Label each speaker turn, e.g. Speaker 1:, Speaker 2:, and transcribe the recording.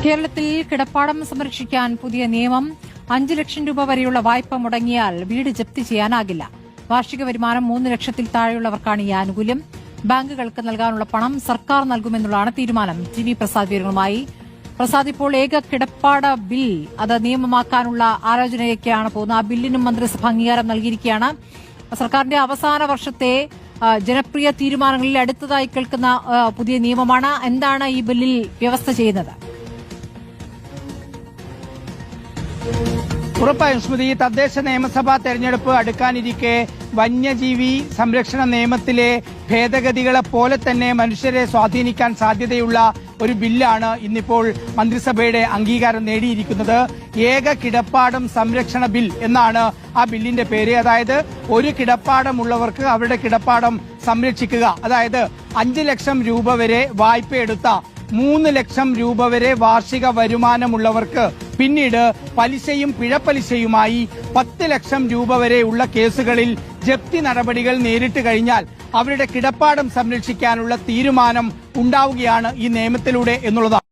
Speaker 1: കേരളത്തിൽ കിടപ്പാടം സംരക്ഷിക്കാൻ പുതിയ നിയമം. 5 ലക്ഷം രൂപ വരെയുള്ള വായ്പ മുടങ്ങിയാൽ വീട് ജപ്തി ചെയ്യാനാകില്ല. വാർഷിക വരുമാനം 3 ലക്ഷത്തിൽ താഴെയുള്ളവർക്കാണ് ഈ ആനുകൂല്യം. ബാങ്കുകൾക്ക് നൽകാനുള്ള പണം സർക്കാർ നൽകുമെന്നുള്ളതാണ് തീരുമാനം. ടി വി പ്രസാദ് വിവരങ്ങളുമായി. പ്രസാദ്, ഇപ്പോൾ ഏക കിടപ്പാട ബിൽ അത് നിയമമാക്കാനുള്ള ആലോചനയൊക്കെയാണ് പോകുന്നത്. ആ ബില്ലിനും മന്ത്രിസഭ അംഗീകാരം നൽകിയിരിക്കുകയാണ്. സർക്കാരിന്റെ അവസാന വർഷത്തെ ജനപ്രിയ തീരുമാനങ്ങളിൽ അടുത്തതായി കേൾക്കുന്ന പുതിയ നിയമമാണ്. എന്താണ് ഈ ബില്ലിൽ വ്യവസ്ഥ ചെയ്യുന്നത്?
Speaker 2: ഉറപ്പായും സ്മൃതി, തദ്ദേശ നിയമസഭാ തെരഞ്ഞെടുപ്പ് അടുക്കാനിരിക്കെ വന്യജീവി സംരക്ഷണ നിയമത്തിലെ ഭേദഗതികളെ പോലെ തന്നെ മനുഷ്യരെ സ്വാധീനിക്കാൻ സാധ്യതയുള്ള ഒരു ബില്ലാണ് ഇന്നിപ്പോൾ മന്ത്രിസഭയുടെ അംഗീകാരം നേടിയിരിക്കുന്നത്. ഏക കിടപ്പാടം സംരക്ഷണ ബിൽ എന്നാണ് ആ ബില്ലിന്റെ പേര്. അതായത് ഒരു കിടപ്പാടമുള്ളവർക്ക് അവരുടെ കിടപ്പാടം സംരക്ഷിക്കുക. അതായത് 5 ലക്ഷം രൂപ വരെ വായ്പയെടുത്ത 3 ലക്ഷം രൂപ വരെ വാർഷിക വരുമാനമുള്ളവർക്ക് പിന്നീട് പലിശയും പിഴപ്പലിശയുമായി 10 ലക്ഷം രൂപ വരെയുള്ള കേസുകളിൽ ജപ്തി നടപടികൾ നേരിട്ട് കഴിഞ്ഞാൽ അവരുടെ കിടപ്പാടം സംരക്ഷിക്കാനുള്ള തീരുമാനം ഉണ്ടാവുകയാണ് ഈ നിയമത്തിലൂടെ എന്നുള്ളതാണ്.